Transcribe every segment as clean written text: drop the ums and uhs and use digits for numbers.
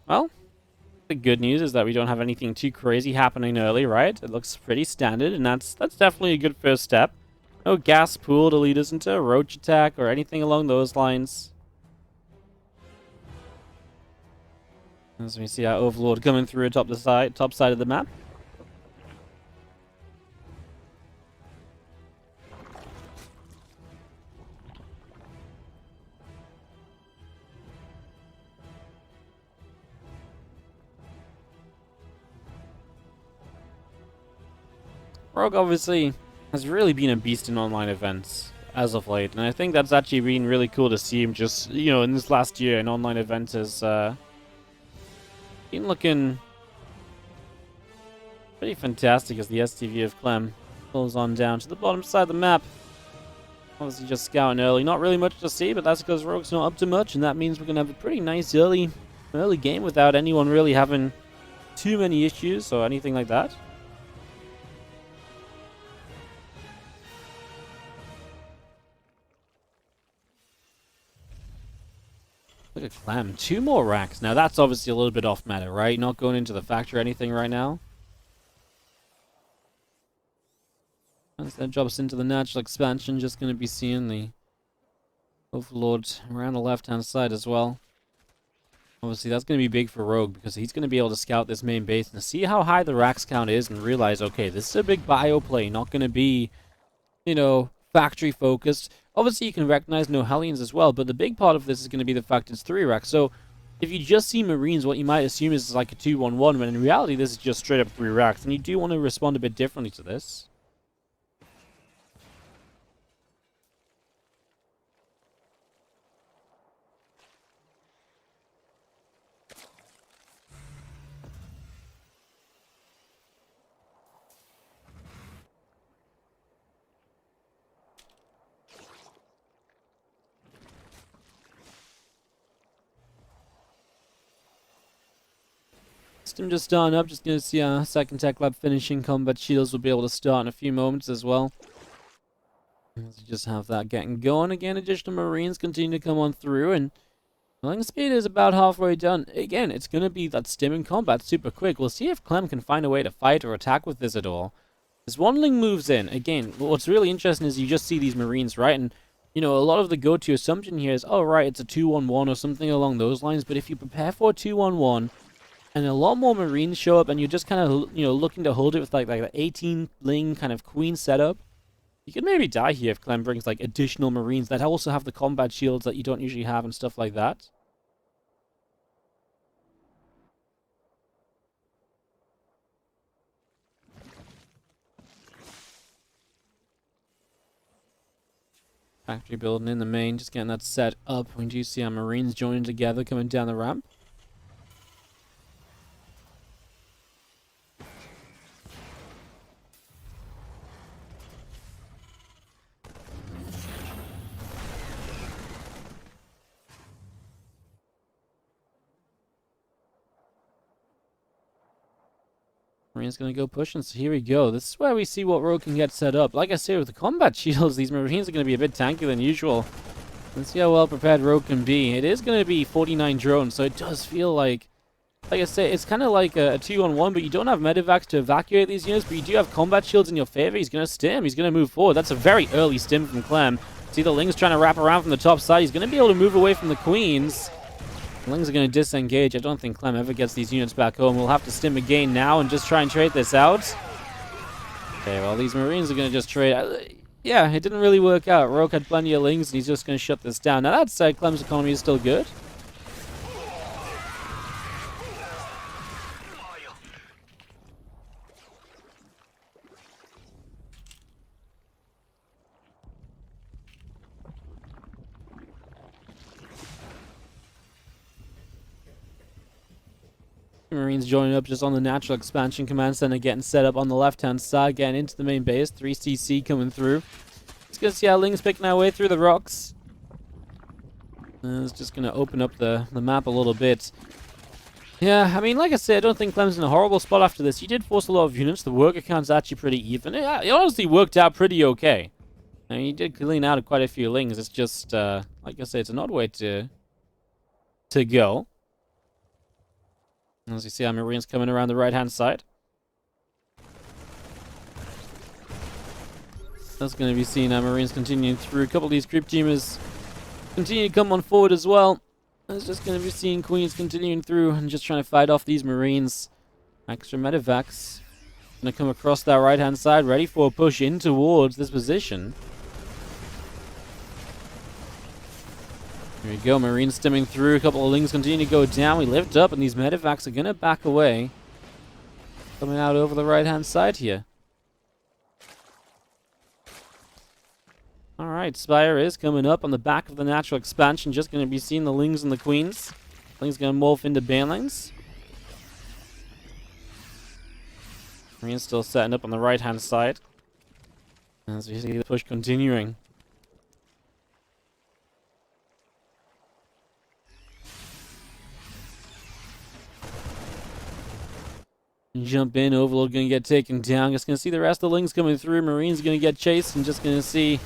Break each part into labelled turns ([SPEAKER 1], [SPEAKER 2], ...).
[SPEAKER 1] Well, the good news is that we don't have anything too crazy happening early, right? It looks pretty standard, and that's definitely a good first step. No gas pool to lead us into a roach attack or anything along those lines. As we see our Overlord coming through atop the top side of the map. Rogue obviously has really been a beast in online events as of late, and I think that's actually been really cool to see him just, in this last year in online events has been looking pretty fantastic as the STV of Clem pulls on down to the bottom side of the map. Obviously just scouting early. Not really much to see, but that's because Rogue's not up to much, and that means we're going to have a pretty nice early game without anyone really having too many issues or anything like that. Look at Clem. 2 more racks. Now that's obviously a little bit off meta, right? Not going into the factory or anything right now. As that drops into the natural expansion, just going to be seeing the Overlord around the left-hand side as well. Obviously, that's going to be big for Rogue because he's going to be able to scout this main base and see how high the racks count is and realize, okay, this is a big bio play, not going to be, factory focused. Obviously, you can recognize no Hellions as well, but the big part of this is going to be the fact it's 3 racks. So, if you just see Marines, what you might assume is like a 2-1-1, when in reality, this is just straight up 3 racks, and you do want to respond a bit differently to this. System just starting up, just going to see our second tech lab finishing. Combat shields will be able to start in a few moments as well. Let's just have that getting going again. Additional Marines continue to come on through, and Killing speed is about halfway done. Again, it's going to be that stim in combat super quick. We'll see if Clem can find a way to fight or attack with this at all. As one Ling moves in, again, what's really interesting is you just see these Marines, right? And, a lot of the go-to assumption here is, oh, right, it's a 2-1-1 or something along those lines. But if you prepare for a 2-1-1, and a lot more Marines show up, and you're just kind of, looking to hold it with like the 18 Ling kind of Queen setup, you could maybe die here if Clem brings like additional Marines that also have the combat shields that you don't usually have and stuff like that. Factory building in the main, just getting that set up. We do see our Marines joining together coming down the ramp. Marine's gonna go pushing, so here we go. This is where we see what Rogue can get set up. Like I said, with the combat shields, these Marines are gonna be a bit tankier than usual. Let's see how well prepared Rogue can be. It is gonna be 49 drones, so it does feel like I say, it's kind of like a 2-on-1, but you don't have medevacs to evacuate these units, but you do have combat shields in your favor. He's gonna stim, he's gonna move forward. That's a very early stim from Clem. See the Ling's trying to wrap around from the top side. He's gonna be able to move away from the Queens. The Lings are going to disengage. I don't think Clem ever gets these units back home. We'll have to stim again now and just try and trade this out. Okay, well, these Marines are going to just trade. Yeah, it didn't really work out. Rogue had plenty of Lings, and he's just going to shut this down. Now, that said, Clem's economy is still good. Marines joining up just on the natural expansion command center, getting set up on the left-hand side, getting into the main base. 3CC coming through. Let's go see how Ling's picking our way through the rocks. It's just going to open up the map a little bit. Yeah, I mean, like I said, I don't think Clem's in a horrible spot after this. He did force a lot of units. The worker count's actually pretty even. It honestly worked out pretty okay. I mean, he did clean out quite a few Lings. It's just, like I said, it's an odd way to go. As you see our Marines coming around the right-hand side. That's going to be seen. Our Marines continuing through. A couple of these creep teamers continue to come on forward as well. It's just going to be seeing Queens continuing through and just trying to fight off these Marines. Extra medevacs. Going to come across that right-hand side, ready for a push in towards this position. Here we go, Marines stemming through. A couple of Lings continue to go down. We lift up, and these medevacs are going to back away. Coming out over the right-hand side here. Alright, Spire is coming up on the back of the natural expansion. Just going to be seeing the Lings and the Queens. Lings going to morph into Banelings. Marines still setting up on the right-hand side. As we see the push continuing. Jump in, Overlord going to get taken down. Just going to see the rest of the Lings coming through. Marines going to get chased and just going to see...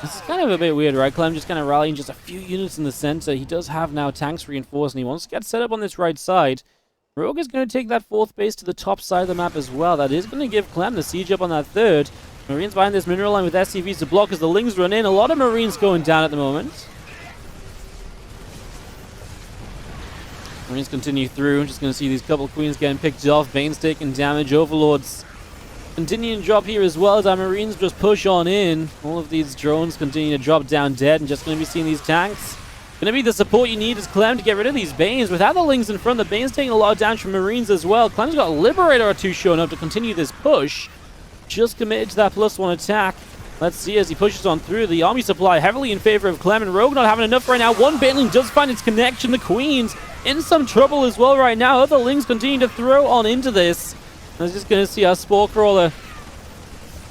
[SPEAKER 1] This is kind of a bit weird, right? Clem just kind of rallying just a few units in the center. He does have now tanks reinforced, and he wants to get set up on this right side. Rogue is going to take that fourth base to the top side of the map as well. That is going to give Clem the siege up on that third. Marines behind this mineral line with SCVs to block as the Lings run in. A lot of Marines going down at the moment. Marines continue through. Just going to see these couple of Queens getting picked off. Bane's taking damage. Overlords continuing to drop here as well as our Marines just push on in. All of these drones continue to drop down dead, and just going to be seeing these tanks. Going to be the support you need as Clem to get rid of these Banes. Without the Lings in front, the Bane's taking a lot of damage from Marines as well. Clem's got a Liberator or two showing up to continue this push. Just committed to that +1 attack. Let's see as he pushes on through. The army supply heavily in favor of Clem, and Rogue not having enough right now. One Baneling does find its connection. The Queen's in some trouble as well right now. Other Lings continue to throw on into this. I was just going to see our Spore Crawler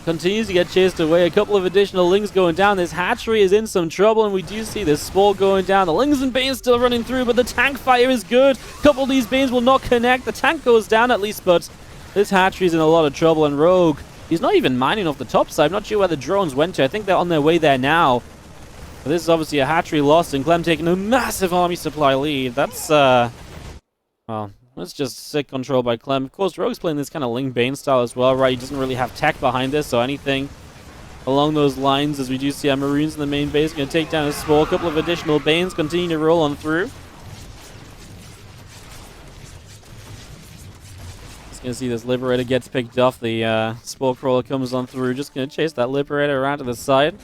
[SPEAKER 1] continues to get chased away. A couple of additional Lings going down. This hatchery is in some trouble, and we do see this Spore going down. The Lings and Banes still running through, but the tank fire is good. A couple of these Banes will not connect. The tank goes down at least, but this hatchery is in a lot of trouble, and Rogue, he's not even mining off the top side. I'm not sure where the drones went to. I think they're on their way there now. But this is obviously a hatchery lost, and Clem taking a massive army supply lead. That's, well, that's just sick control by Clem. Of course, Rogue's playing this kind of Ling Bane style as well, right? He doesn't really have tech behind this, so anything along those lines, as we do see our Marines in the main base, going to take down a Spore. A couple of additional Banes continue to roll on through. Just going to see this Liberator gets picked off. The Spore Crawler comes on through. Just going to chase that Liberator around to the side.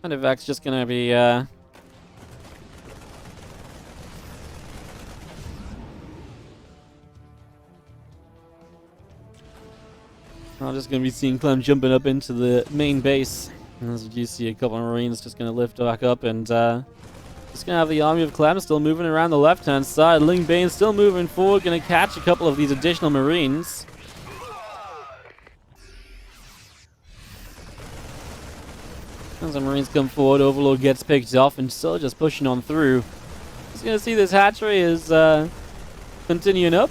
[SPEAKER 1] Medevac's just going to be... I'm just going to be seeing Clem jumping up into the main base. And as you see, a couple of Marines just going to lift back up, and just going to have the army of Clem still moving around the left-hand side. Ling Bane still moving forward, going to catch a couple of these additional Marines. As the Marines come forward, Overlord gets picked off and still just pushing on through. Just going to see this hatchery is continuing up.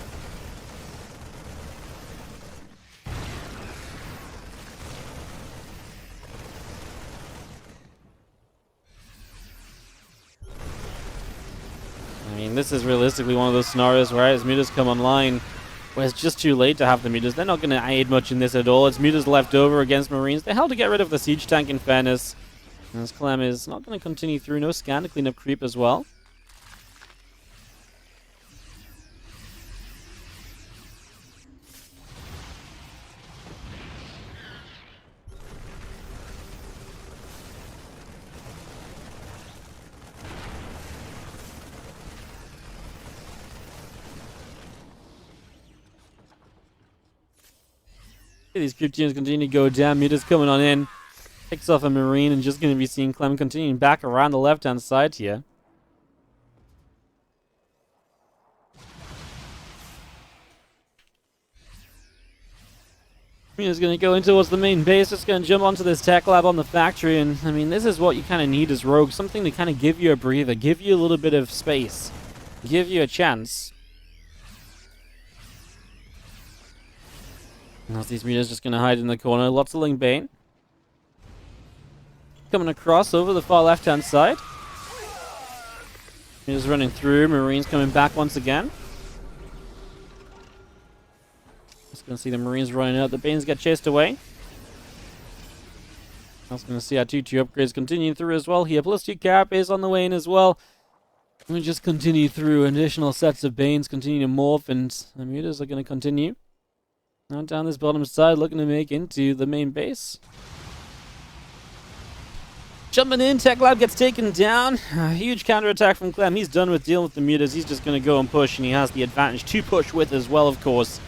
[SPEAKER 1] I mean, this is realistically one of those scenarios where as meters come online, where it's just too late to have the meters. They're not going to aid much in this at all. It's meters left over against Marines. They held to get rid of the siege tank in fairness. As Clem is not going to continue through. No scan to clean up creep as well. These creep teams continue to go down. Muta's coming on in. Picks off a Marine, and just going to be seeing Clem continuing back around the left-hand side here. Muta's going to go in towards the main base. Just going to jump onto this tech lab on the factory. And, I mean, this is what you kind of need as Rogue. Something to kind of give you a breather. Give you a little bit of space. Give you a chance. Now these Muta's just going to hide in the corner. Lots of Ling Bane. coming across over the far left-hand side. He's running through. Marines coming back once again. Just going to see the Marines running out. The Banes get chased away. I was going to see our 2-2 upgrades continue through as well here. Plus 2 Carapace on the way in as well. We just continue through. Additional sets of Banes continue to morph, and the mutas are going to continue. Now down this bottom side, looking to make into the main base. Jumping in, Tech Lab gets taken down. A huge counterattack from Clem. He's done with dealing with the mutas. He's just going to go and push, and he has the advantage to push with as well, of course.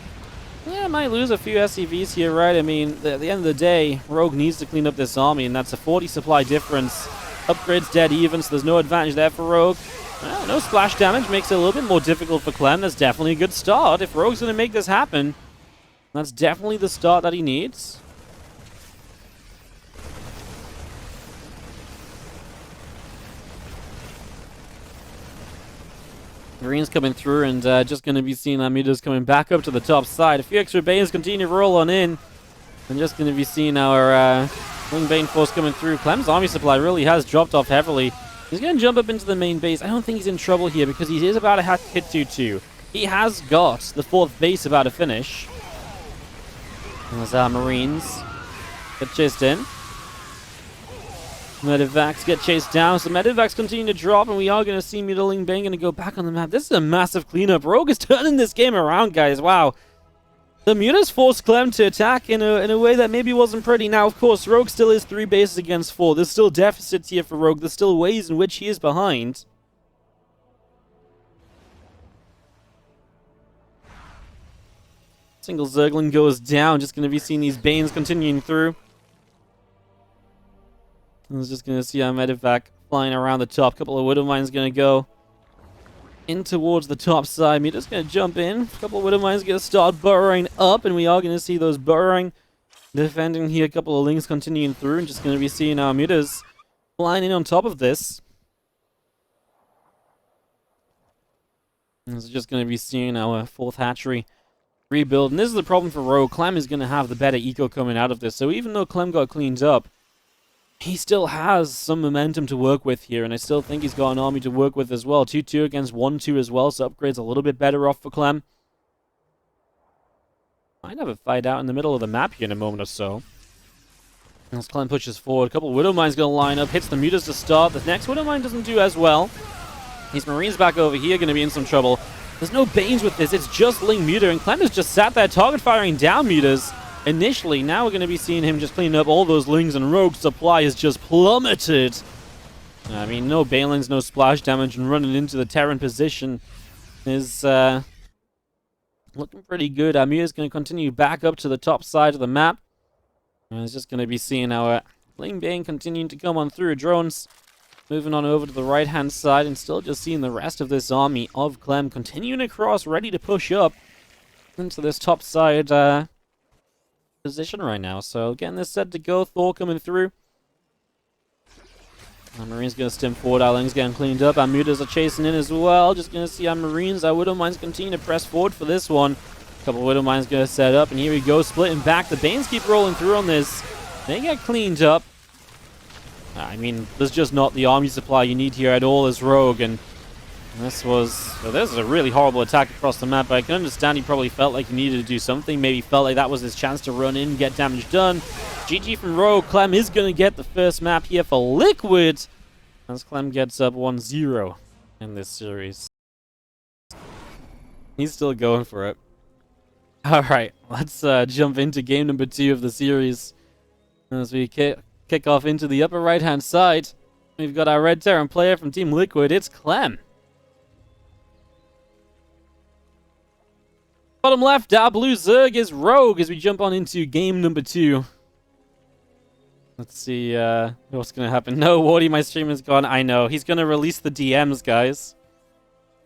[SPEAKER 1] Yeah, might lose a few SCVs here, right? I mean, at the end of the day, Rogue needs to clean up this army, and that's a 40 supply difference. Upgrades dead even, so there's no advantage there for Rogue. Well, no splash damage makes it a little bit more difficult for Clem. That's definitely a good start. If Rogue's going to make this happen, that's definitely the start that he needs. Marines coming through, and just going to be seeing our mutas coming back up to the top side. A few extra Banes continue to roll on in. And just going to be seeing our Wing Bane force coming through. Clem's army supply really has dropped off heavily. He's going to jump up into the main base. I don't think he's in trouble here because he is about to hit 2-2. He has got the 4th base about to finish. As our Marines get chased in. Medivacs get chased down, so Medivacs continue to drop, and we are going to see Mutiling Bane going to go back on the map. This is a massive cleanup. Rogue is turning this game around, guys. Wow. The mutas forced Clem to attack in a way that maybe wasn't pretty. Now, of course, Rogue still is 3 bases against 4. There's still deficits here for Rogue. There's still ways in which he is behind. Single Zergling goes down. Just going to be seeing these Banes continuing through. I was just going to see our Medivac flying around the top. A couple of Widowmines going to go in towards the top side. Muta's going to jump in. A couple of Widowmines going to start burrowing up, and we are going to see those burrowing defending here. A couple of Lings continuing through, and just going to be seeing our Mutas flying in on top of this. And it's just going to be seeing our 4th hatchery rebuild. And this is the problem for Rogue. Clem is going to have the better eco coming out of this. So even though Clem got cleaned up, he still has some momentum to work with here, and I still think he's got an army to work with as well. 2-2 against 1-2 as well, so upgrade's a little bit better off for Clem. Might have a fight out in the middle of the map here in a moment or so. As Clem pushes forward, a couple of Widowmines going to line up, hits the mutas to start. The next Widowmine doesn't do as well. These Marines back over here going to be in some trouble. There's no Banes with this, it's just Ling Muta, and Clem has just sat there target firing down mutas. Initially, now we're going to be seeing him just clean up all those Lings, and Rogue supply is just plummeted. I mean, no Banelings, no splash damage, and running into the Terran position is looking pretty good. Amir is going to continue back up to the top side of the map. And it's just going to be seeing our Ling Bane continuing to come on through. Drones moving on over to the right-hand side, and still just seeing the rest of this army of Clem continuing across, ready to push up into this top side position right now. So getting this set to go. Thor coming through. Our Marines going to stem forward. Our Ling's getting cleaned up. Our Mutas are chasing in as well. Just going to see our Marines, our Widowmines continue to press forward for this one. A couple of Widowmines going to set up, and here we go, splitting back. The Banes keep rolling through on this. They get cleaned up. I mean, there's just not the army supply you need here at all as Rogue, and this is a really horrible attack across the map, but I can understand he probably felt like he needed to do something. Maybe felt like that was his chance to run in, get damage done. GG from Rogue. Clem is going to get the first map here for Liquid, as Clem gets up 1-0 in this series. He's still going for it. Alright, let's jump into game number 2 of the series. As we kick off into the upper right-hand side, we've got our Red Terran player from Team Liquid. It's Clem. Bottom left, our blue Zerg is Rogue as we jump on into game number 2. Let's see what's going to happen. No, Wardy, my stream is gone. I know. He's going to release the DMs, guys.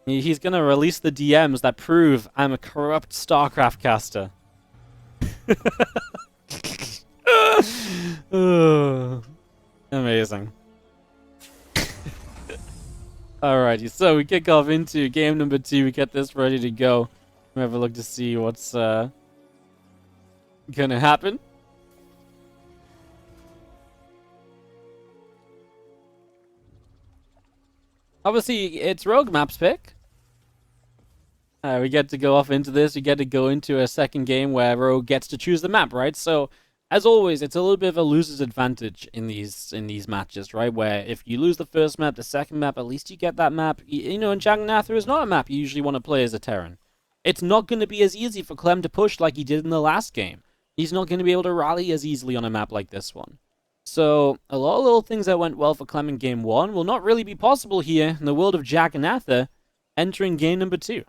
[SPEAKER 1] He's going to release the DMs that prove I'm a corrupt Starcraft caster. Amazing. Alrighty, so we kick off into game number 2. We get this ready to go. We have a look to see what's gonna happen. obviously, it's Rogue Map's pick. We get to go off into this. We get to go into a second game where Rogue gets to choose the map, right? So, as always, it's a little bit of a loser's advantage in these matches, right? Where if you lose the first map, the second map, at least you get that map. You know, and Jagannatha is not a map you usually want to play as a Terran. It's not going to be as easy for Clem to push like he did in the last game. He's not going to be able to rally as easily on a map like this one. So, a lot of little things that went well for Clem in Game 1 will not really be possible here in the world of Jagannatha entering Game number 2.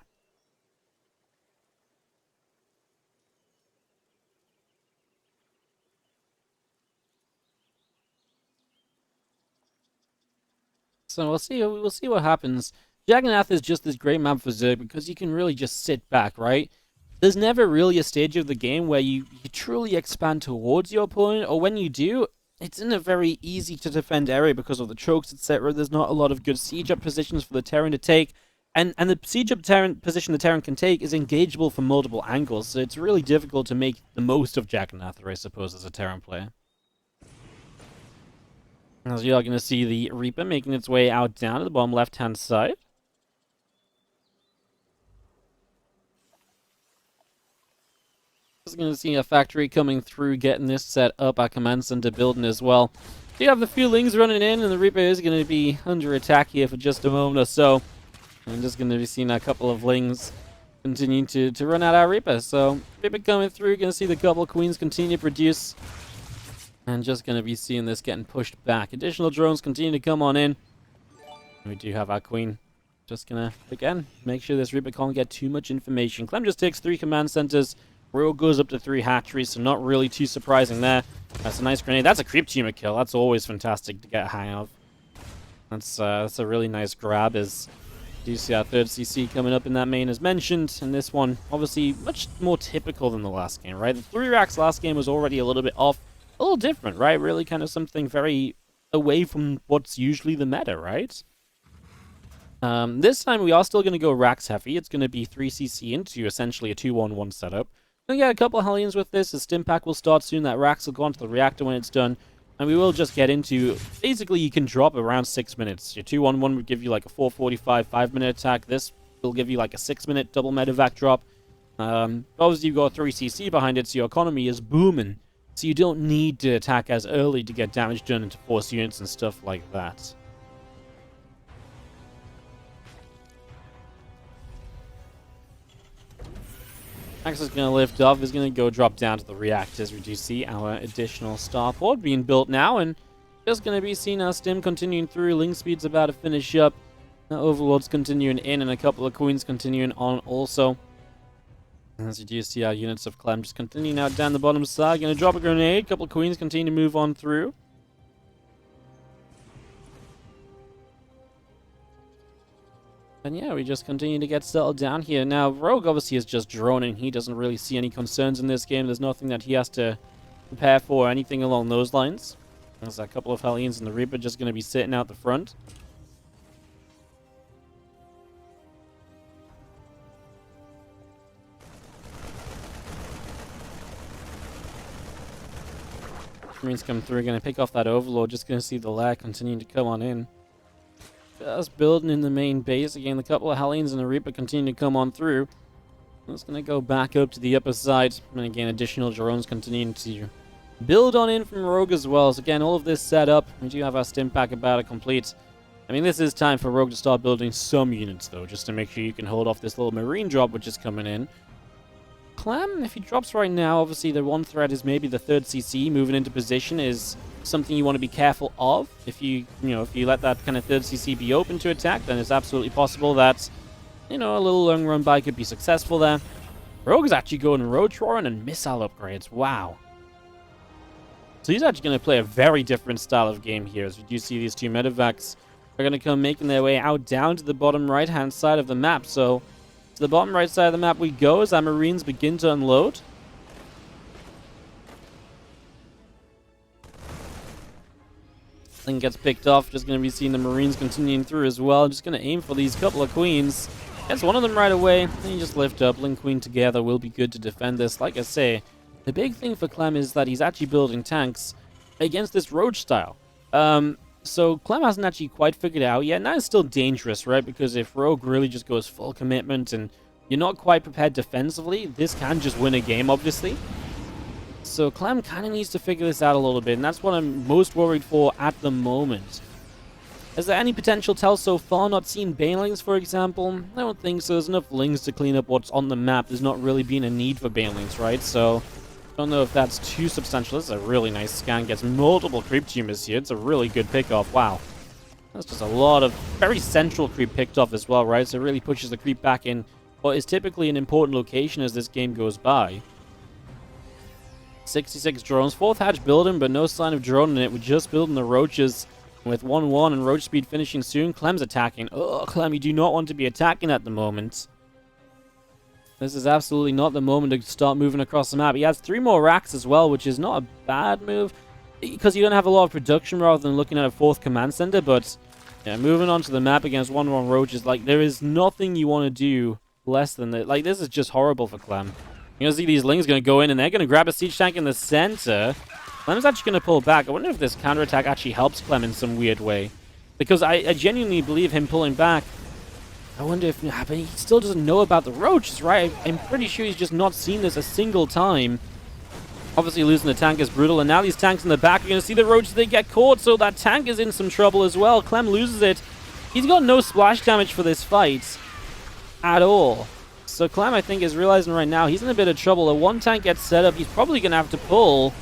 [SPEAKER 1] So we'll see what happens. Jagannatha is just this great map for Zerg because you can really just sit back, right? There's never really a stage of the game where you truly expand towards your opponent, or when you do, it's in a very easy to defend area because of the chokes, etc. There's not a lot of good siege up positions for the Terran to take, and the siege up position the Terran can take is engageable from multiple angles, so it's really difficult to make the most of Jagannatha, I suppose, as a Terran player. As you're going to see the Reaper making its way out down to the bottom left-hand side. Just going to see a factory coming through, getting this set up. Our command center building as well. So you have the few Lings running in, and the Reaper is going to be under attack here for just a moment or so. I'm just going to be seeing a couple of Lings continuing to run out our Reaper. So Reaper coming through, going to see the couple of Queens continue to produce. And just going to be seeing this getting pushed back. Additional drones continue to come on in. We do have our Queen. Just going to, again, make sure this Reaper can't get too much information. Clem just takes 3 command centers. Rogue goes up to 3 hatcheries, so not really too surprising there. That's a nice grenade. That's a creep tumor kill. That's always fantastic to get a hang of. That's a really nice grab. As you see our 3rd CC coming up in that main as mentioned. And this one, obviously, much more typical than the last game, right? The 3 racks last game was already a little bit off. A little different, right? Really kind of something very away from what's usually the meta, right? This time we are still going to go racks heavy. It's going to be 3cc into essentially a 2-1-1 setup. We're going to get a couple of Hellions with this. The stim pack will start soon. That racks will go onto the reactor when it's done. And we will just get into, basically you can drop around 6 minutes. Your 2-1-1 would give you like a 4:45, 5-minute attack. This will give you like a 6-minute double medevac drop. Obviously you've got 3cc behind it, so your economy is booming. So you don't need to attack as early to get damage done into force units and stuff like that. Max is going to lift off, is going to go drop down to the reactors. We do see our additional starport being built now, and just going to be seeing our stim continuing through. Ling speed's about to finish up. Overlord's continuing in, and a couple of Queens continuing on also. As you do see our units of Clem just continuing out down the bottom side. Going to drop a grenade. A couple of Queens continue to move on through. And yeah, we just continue to get settled down here. Now, Rogue obviously is just droning. He doesn't really see any concerns in this game. There's nothing that he has to prepare for or anything along those lines. There's a couple of Hellions and the Reaper just going to be sitting out the front. Marines come through, going to pick off that Overlord. Just going to see the lair continuing to come on in. Just building in the main base. Again, the couple of Hellions and the Reaper continue to come on through. It's going to go back up to the upper side. And again, additional drones continuing to build on in from Rogue as well. So again, all of this set up. We do have our stim pack about to complete. I mean, this is time for Rogue to start building some units, though, just to make sure you can hold off this little Marine drop, which is coming in. Clem, if he drops right now, obviously the one threat is maybe the 3rd CC moving into position is something you want to be careful of. If you let that kind of 3rd CC be open to attack, then it's absolutely possible that, a little long run by could be successful there. Rogue is actually going Road-Troran and missile upgrades. Wow. So he's actually going to play a very different style of game here. As we do see these 2 medevacs are going to come making their way out down to the bottom right-hand side of the map. So to the bottom right side of the map we go as our Marines begin to unload. Thing gets picked off. Just going to be seeing the Marines continuing through as well. Just going to aim for these couple of Queens. Gets one of them right away. Then you just lift up. Ling Queen together will be good to defend this. Like I say, the big thing for Clem is that he's actually building tanks against this Roach style. So Clem hasn't actually quite figured it out yet, and that is still dangerous, right? Because if Rogue really just goes full commitment and you're not quite prepared defensively, this can just win a game, obviously. So Clem kind of needs to figure this out a little bit, and that's what I'm most worried for at the moment. Is there any potential tell so far? Not seen Banelings, for example? I don't think so. There's enough lings to clean up what's on the map. There's not really been a need for Banelings, right? So I don't know if that's too substantial. This is a really nice scan. Gets multiple creep tumors here. It's a really good pickoff. Wow. That's just a lot of very central creep picked off as well, right? So it really pushes the creep back in what is typically an important location as this game goes by. 66 drones. Fourth hatch building, but no sign of drone in it. We're just building the roaches with 1-1 and roach speed finishing soon. Clem's attacking. Oh, Clem, you do not want to be attacking at the moment. This is absolutely not the moment to start moving across the map. He has 3 more racks as well, which is not a bad move, because you're going to have a lot of production rather than looking at a 4th command center. But yeah, moving onto the map against 1-1 roaches, like, there is nothing you want to do less than that. Like, this is just horrible for Clem. You're going to see these lings going to go in, and they're going to grab a siege tank in the center. Clem's actually going to pull back. I wonder if this counterattack actually helps Clem in some weird way. Because I genuinely believe him pulling back. I wonder if... But he still doesn't know about the roaches, right? I'm pretty sure he's just not seen this a single time. Obviously, losing the tank is brutal. And now these tanks in the back are going to see the roaches. They get caught, so that tank is in some trouble as well. Clem loses it. He's got no splash damage for this fight at all. So Clem, I think, is realizing right now he's in a bit of trouble. The 1 tank gets set up. He's probably going to have to pull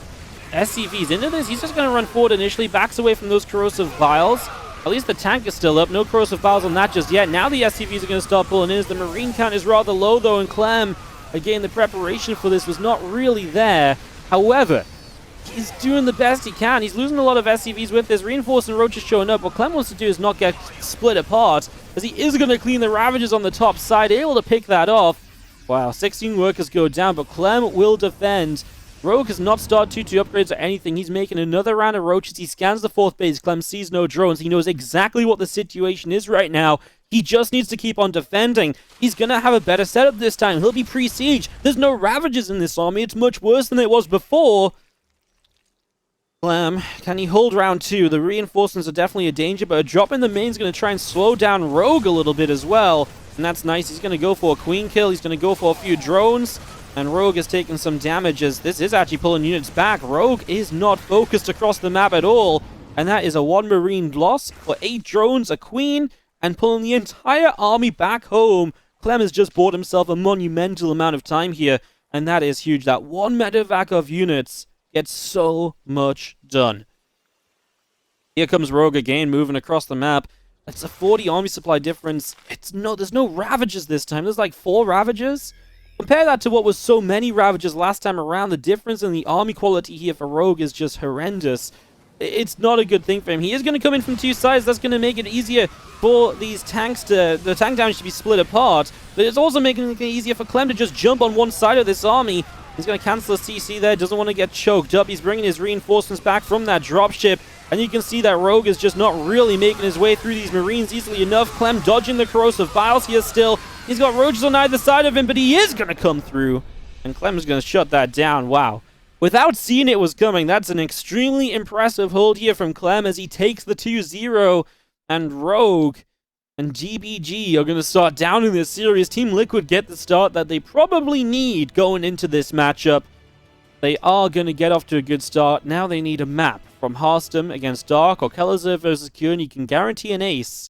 [SPEAKER 1] SCVs into this. He's just going to run forward initially, backs away from those corrosive vials. At least the tank is still up. No corrosive vials on that just yet. Now the SCVs are going to start pulling in. The marine count is rather low, though, and Clem, again, the preparation for this was not really there. However, he's doing the best he can. He's losing a lot of SCVs with this. Reinforcing roaches showing up. What Clem wants to do is not get split apart, as he is going to clean the Ravages on the top side, able to pick that off. Wow, 16 workers go down, but Clem will defend. Rogue has not started 2-2 upgrades or anything. He's making another round of roaches. He scans the 4th base. Clem sees no drones. He knows exactly what the situation is right now. He just needs to keep on defending. He's going to have a better setup this time. He'll be pre-siege. There's no Ravages in this army. It's much worse than it was before. Clem, can he hold round 2? The reinforcements are definitely a danger, but a drop in the main is going to try and slow down Rogue a little bit as well. And that's nice. He's going to go for a queen kill. He's going to go for a few drones. And Rogue is taking some damage as this is actually pulling units back. Rogue is not focused across the map at all. And that is a 1 marine loss for 8 drones, a queen, and pulling the entire army back home. Clem has just bought himself a monumental amount of time here. And that is huge. That 1 medevac of units gets so much done. Here comes Rogue again, moving across the map. It's a 40 army supply difference. There's no Ravages this time. There's like 4 Ravages. Compare that to what was so many Ravages last time around. The difference in the army quality here for Rogue is just horrendous. It's not a good thing for him. He is going to come in from 2 sides. That's going to make it easier for these tanks the tank damage to be split apart. But it's also making it easier for Clem to just jump on one side of this army. He's going to cancel a CC there. Doesn't want to get choked up. He's bringing his reinforcements back from that dropship. And you can see that Rogue is just not really making his way through these Marines easily enough. Clem dodging the corrosive vials here still. He's got roaches on either side of him, but he is going to come through. And Clem's going to shut that down. Wow. Without seeing it was coming, that's an extremely impressive hold here from Clem as he takes the 2-0. And Rogue and DPG are going to start down in this series. Team Liquid get the start that they probably need going into this matchup. They are going to get off to a good start. Now they need a map from Harstom against Dark or Kellezer versus Kieran. You can guarantee an ace